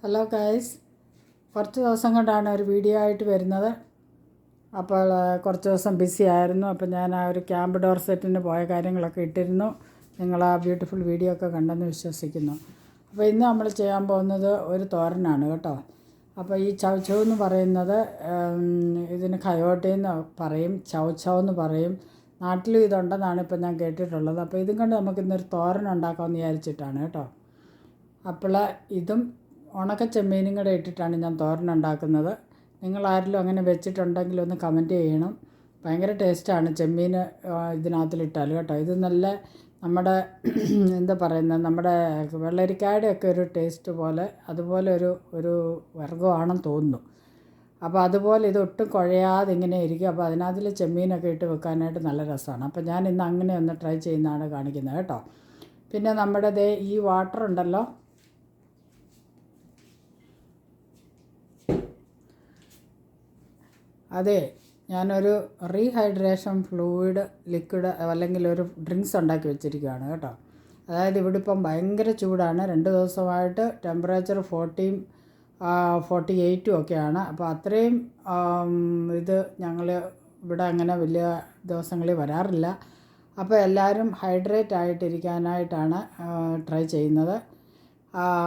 Hello guys, കുറച്ച് ദിവസം കൊണ്ടാണ് ഒരു വീഡിയോ ആയിട്ട് വരുന്നത്. അപ്പോൾ കുറച്ച് ദിവസം ബിസി ആയിരുന്നു. അപ്പോൾ ഞാൻ ആ ഒരു ക്യാമ്പ് ഡോർ സെറ്റിന് പോയ കാര്യങ്ങളൊക്കെ ഇട്ടിരുന്നു. നിങ്ങൾ ആ ബ്യൂട്ടിഫുൾ വീഡിയോ ഒക്കെ കണ്ടെന്ന് വിശ്വസിക്കുന്നു. അപ്പോൾ ഇന്ന് നമ്മൾ ചെയ്യാൻ പോകുന്നത് ഒരു തോരനാണ് കേട്ടോ. അപ്പോൾ ഈ ചൗ എന്ന് പറയുന്നത് ഇതിന് കയോട്ടി എന്ന് പറയും, ചൗ എന്ന് പറയും. നാട്ടിലും ഇതുണ്ടെന്നാണ് ഇപ്പോൾ ഞാൻ കേട്ടിട്ടുള്ളത്. അപ്പോൾ ഇതും കൊണ്ട് നമുക്കിന്നൊരു തോരൻ ഉണ്ടാക്കാമെന്ന് വിചാരിച്ചിട്ടാണ് കേട്ടോ. അപ്പോൾ ഇതും ഉണക്ക ചെമ്മീനും കൂടെ ഇട്ടിട്ടാണ് ഞാൻ തോരൻ ഉണ്ടാക്കുന്നത്. നിങ്ങളാരെങ്കിലും അങ്ങനെ വെച്ചിട്ടുണ്ടെങ്കിൽ ഒന്ന് കമൻറ്റ് ചെയ്യണം. ഭയങ്കര ടേസ്റ്റാണ് ചെമ്മീൻ ഇതിനകത്തിലിട്ടാൽ കേട്ടോ. ഇത് നല്ല നമ്മുടെ എന്താ പറയുന്നത്, നമ്മുടെ വെള്ളരിക്കായുടെ ഒക്കെ ഒരു ടേസ്റ്റ് പോലെ അതുപോലെ ഒരു വർഗ്ഗമാണെന്ന് തോന്നുന്നു. അപ്പോൾ അതുപോലെ ഇത് ഒട്ടും കുഴയാതെ ഇങ്ങനെ ഇരിക്കും. അപ്പോൾ അതിനകത്തിൽ ചെമ്മീനൊക്കെ ഇട്ട് വെക്കാനായിട്ട് നല്ല രസമാണ്. അപ്പോൾ ഞാൻ ഇന്ന് അങ്ങനെ ഒന്ന് ട്രൈ ചെയ്യുന്നതാണ് കാണിക്കുന്നത് കേട്ടോ. പിന്നെ നമ്മുടെ ഈ വാട്ടർ ഉണ്ടല്ലോ, അതെ, ഞാനൊരു റീഹൈഡ്രേഷൻ ഫ്ലൂയിഡ് ലിക്വിഡ് അല്ലെങ്കിൽ ഒരു ഡ്രിങ്ക്സ് ഉണ്ടാക്കി വെച്ചിരിക്കുകയാണ് കേട്ടോ. അതായത് ഇവിടെ ഇപ്പം ഭയങ്കര ചൂടാണ്. 2 ദിവസമായിട്ട് ടെമ്പറേച്ചർ 40 48 ഒക്കെയാണ്. അപ്പോൾ അത്രയും ഇത് ഞങ്ങൾ ഇവിടെ അങ്ങനെ വലിയ ദിവസങ്ങളിൽ വരാറില്ല. അപ്പോൾ എല്ലാവരും ഹൈഡ്രേറ്റ് ആയിട്ടിരിക്കാനായിട്ടാണ് ട്രൈ ചെയ്യുന്നത്.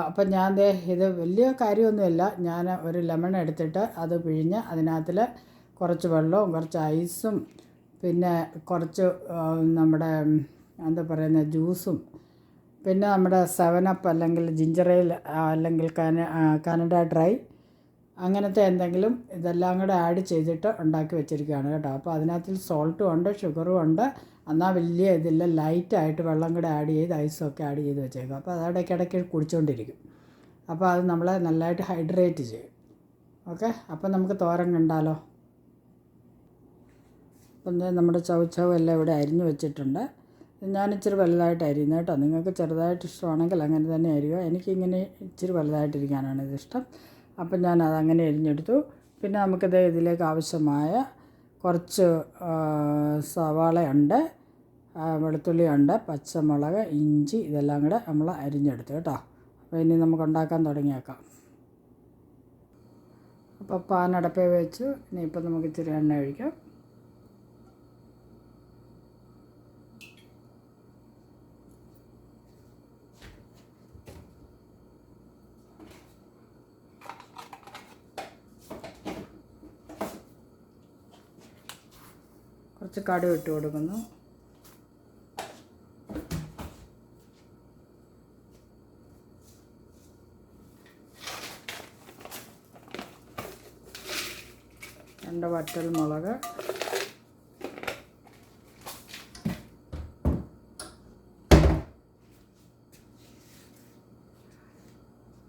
അപ്പം ഞാൻ ഇത് വലിയ കാര്യമൊന്നുമില്ല. ഞാൻ ഒരു ലെമൺ എടുത്തിട്ട് അത് പിഴിഞ്ഞ് അതിനകത്തിൽ കുറച്ച് വെള്ളവും കുറച്ച് ഐസും പിന്നെ കുറച്ച് നമ്മുടെ എന്താ പറയുന്ന ജ്യൂസും പിന്നെ നമ്മുടെ 7 അപ്പ് അല്ലെങ്കിൽ ജിഞ്ചർ എയിൽ അല്ലെങ്കിൽ കാനഡ ഡ്രൈ അങ്ങനത്തെ എന്തെങ്കിലും ഇതെല്ലാം കൂടെ ആഡ് ചെയ്തിട്ട് ഉണ്ടാക്കി വെച്ചിരിക്കുകയാണ് കേട്ടോ. അപ്പോൾ അതിനകത്തിൽ സോൾട്ടും ഉണ്ട്, ഷുഗറും ഉണ്ട്. എന്നാൽ വലിയ ഇതില്ല, ലൈറ്റായിട്ട് വെള്ളം കൂടെ ആഡ് ചെയ്ത് ഐസൊക്കെ ആഡ് ചെയ്ത് വെച്ചേക്കും. അപ്പോൾ അത് ഇടയ്ക്കിടയ്ക്ക് കുടിച്ചുകൊണ്ടിരിക്കും. അപ്പോൾ അത് നമ്മളെ നല്ലതായിട്ട് ഹൈഡ്രേറ്റ് ചെയ്യും. ഓക്കെ, അപ്പോൾ നമുക്ക് തോരൻ കണ്ടാലോ. അപ്പം നമ്മുടെ ചൗ എല്ലാം ഇവിടെ അരിഞ്ഞ് വെച്ചിട്ടുണ്ട്. ഞാനിച്ചിരി വലുതായിട്ട് അരിയുന്നത് കേട്ടോ. നിങ്ങൾക്ക് ചെറുതായിട്ട് ഇഷ്ടമാണെങ്കിൽ അങ്ങനെ തന്നെ അരിയുക. എനിക്കിങ്ങനെ ഇച്ചിരി വലുതായിട്ടിരിക്കാനാണ് ഇതിഷ്ടം. അപ്പം ഞാൻ അതങ്ങനെ അരിഞ്ഞെടുത്തു. പിന്നെ നമുക്കിത് ഇതിലേക്ക് ആവശ്യമായ കുറച്ച് സവാളയുണ്ട്, വെളുത്തുള്ളിയുണ്ട്, പച്ചമുളക്, ഇഞ്ചി ഇതെല്ലാം കൂടെ നമ്മൾ അരിഞ്ഞെടുത്തു കേട്ടോ. അപ്പോൾ ഇനി നമുക്ക് ഉണ്ടാക്കാൻ തുടങ്ങിയേക്കാം. അപ്പോൾ പാൻ അടപ്പേ വെച്ചു. ഇനിയിപ്പോൾ നമുക്ക് ഇച്ചിരി എണ്ണ ഒഴിക്കാം. കുറച്ച് കടുക് ഇട്ട് കൊടുക്കുന്നു. രണ്ട് വറ്റൽ മുളക്,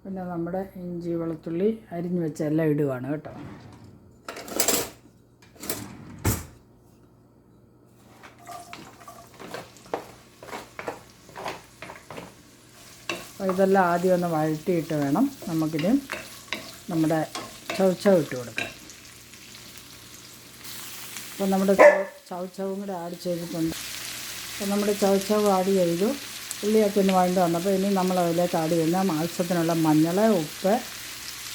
പിന്നെ നമ്മുടെ ഇഞ്ചി വെളുത്തുള്ളി അരിഞ്ഞ് വെച്ച എല്ലാം ഇടുകയാണ് കേട്ടോ. അപ്പോൾ ഇതെല്ലാം ആദ്യം ഒന്ന് വഴറ്റിയിട്ട് വേണം നമുക്കിനി നമ്മുടെ ചൗ ഇട്ട് കൊടുക്കാം. അപ്പോൾ നമ്മുടെ ചൗവും കൂടെ ആഡ് ചെയ്തിട്ടുണ്ട്. അപ്പോൾ നമ്മുടെ ചൗ ആഡ് ചെയ്തു. ഉള്ളിയൊക്കെ ഒന്ന് വഴണ്ട് വന്നപ്പോൾ ഇനി നമ്മൾ അതിലേക്ക് ആഡ് ചെയ്യുന്ന ആവശ്യത്തിനുള്ള മഞ്ഞൾ, ഉപ്പ്,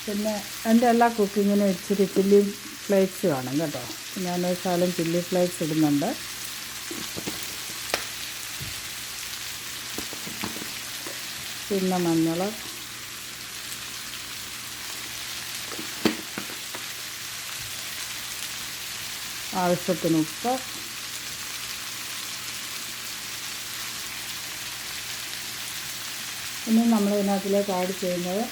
പിന്നെ എൻ്റെ എല്ലാ കുക്കിങ്ങിനും ഇച്ചിരി ചില്ലി ഫ്ലേക്സ് വേണം കേട്ടോ. ഞാൻ ശകലം ചില്ലി ഫ്ലേക്സ് ഇടുന്നുണ്ട്. പിന്നെ മഞ്ഞൾ, ആവശ്യത്തിന് ഉപ്പ്, ഇനി നമ്മൾ ഇതിനകത്തിലേക്ക് ആഡ് ചെയ്യുന്നത്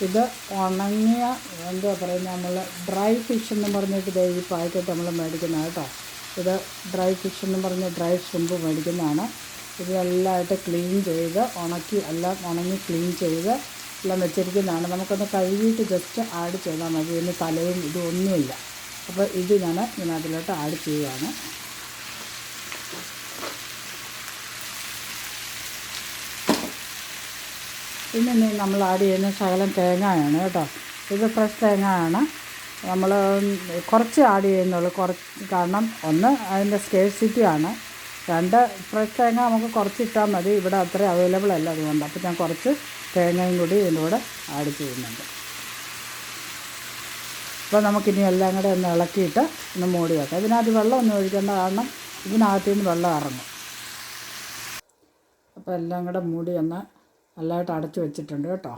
ഇത് ഉണങ്ങിയ എന്താ പറയുന്നത്, നമ്മൾ ഡ്രൈ ഫിഷ് എന്ന് പറഞ്ഞിട്ട് ഈ പാക്കറ്റ് നമ്മൾ മേടിക്കുന്നത് കേട്ടോ. ഇത് ഡ്രൈ ഫിഷ് എന്ന് പറഞ്ഞ് ഡ്രൈ ഷ്രിമ്പ് മേടിക്കുന്നതാണ്. ഇതെല്ലാമായിട്ട് ക്ലീൻ ചെയ്ത് എല്ലാം ഉണങ്ങി ക്ലീൻ ചെയ്ത് എല്ലാം വെച്ചിരിക്കുന്നതാണ്. നമുക്കൊന്ന് കഴുകിയിട്ട് ജസ്റ്റ് ആഡ് ചെയ്താൽ മതി. ഇതിന് തലയും ഇതൊന്നുമില്ല. അപ്പോൾ ഇത് ഞാൻ ഇതിനകത്തിലോട്ട് ആഡ് ചെയ്യുകയാണ്. പിന്നെ നമ്മൾ ആഡ് ചെയ്യുന്ന ശകലം തേങ്ങയാണ് കേട്ടോ. ഇത് ഫ്രഷ് തേങ്ങയാണ്. നമ്മൾ കുറച്ച് ആഡ് ചെയ്യുന്നുള്ളൂ. കാരണം ഒന്ന് അതിൻ്റെ സ്കേഴ്സിറ്റിയാണ്. 2 ഫ്രഷ് തേങ്ങ നമുക്ക് കുറച്ച് ഇട്ടാൽ മതി, ഇവിടെ അത്ര അവൈലബിൾ അല്ല, അതുകൊണ്ട് അപ്പോൾ ഞാൻ കുറച്ച് തേങ്ങയും കൂടി ഇതിൻ്റെ കൂടെ ആഡ് ചെയ്യുന്നുണ്ട്. അപ്പോൾ നമുക്കിനി എല്ലാം കൂടെ ഒന്ന് ഇളക്കിയിട്ട് ഒന്ന് മൂടി വെക്കാം. ഇതിനകത്ത് വെള്ളം ഒന്നും ഒഴിക്കേണ്ട, കാരണം ഇതിനകത്തു നിന്ന് വെള്ളം ഇറങ്ങും. അപ്പോൾ എല്ലാം കൂടെ മൂടി ഒന്ന് നല്ലതായിട്ട് അടച്ചു വെച്ചിട്ടുണ്ട് കേട്ടോ.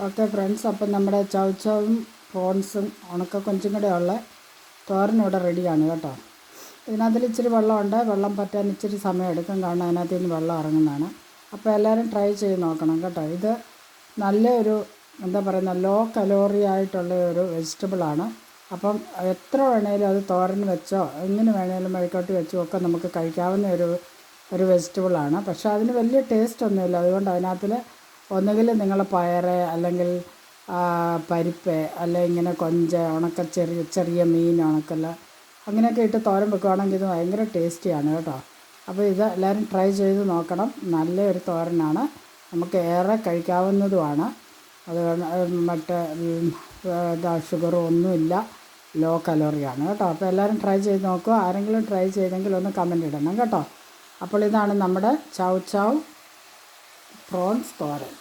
ഓക്കെ ഫ്രണ്ട്സ്, അപ്പം നമ്മുടെ ചൗച്ചവും പ്രോൺസും ഉണക്കക്കൊഞ്ചും കൂടെ ഉള്ള തോരനിവിടെ റെഡിയാണ് കേട്ടോ. ഇതിനകത്തിൽ ഇച്ചിരി വെള്ളമുണ്ട്, വെള്ളം പറ്റാൻ ഇച്ചിരി സമയം എടുക്കും, കാരണം അതിനകത്ത് നിന്ന് വെള്ളം ഇറങ്ങുന്നതാണ്. അപ്പോൾ എല്ലാവരും ട്രൈ ചെയ്ത് നോക്കണം കേട്ടോ. ഇത് നല്ലൊരു എന്താ പറയുന്ന ലോ കലോറി ആയിട്ടുള്ള ഒരു വെജിറ്റബിളാണ്. അപ്പം എത്ര വേണേലും അത് തോരൻ വെച്ചോ എങ്ങനെ വേണേലും മെഴുക്കോട്ടി വെച്ചോ ഒക്കെ നമുക്ക് കഴിക്കാവുന്ന ഒരു വെജിറ്റബിളാണ്. പക്ഷേ അതിന് വലിയ ടേസ്റ്റ് ഒന്നുമില്ല. അതുകൊണ്ട് അതിനകത്തിൽ ഒന്നുകിൽ നിങ്ങൾ പയർ അല്ലെങ്കിൽ പരിപ്പ് അല്ലെങ്കിൽ ഇങ്ങനെ കൊഞ്ച് ചെറിയ മീൻ ഉണക്കല്ല അങ്ങനെയൊക്കെ ഇട്ട് തോരൻ വെക്കുകയാണെങ്കിൽ ഇത് ഭയങ്കര ടേസ്റ്റിയാണ് കേട്ടോ. അപ്പോൾ ഇത് എല്ലാവരും ട്രൈ ചെയ്ത് നോക്കണം. നല്ലൊരു തോരനാണ്, നമുക്ക് ഏറെ കഴിക്കാവുന്നതുമാണ്. അത് മറ്റേ ഷുഗറും ഒന്നുമില്ല, ലോ കലോറിയാണ് കേട്ടോ. അപ്പോൾ എല്ലാവരും ട്രൈ ചെയ്ത് നോക്കുക. ആരെങ്കിലും ട്രൈ ചെയ്തെങ്കിൽ ഒന്ന് കമൻറ്റ് ഇടണം കേട്ടോ. അപ്പോൾ ഇതാണ് നമ്മുടെ ചൗ പ്രോൺസ് തോരൻ.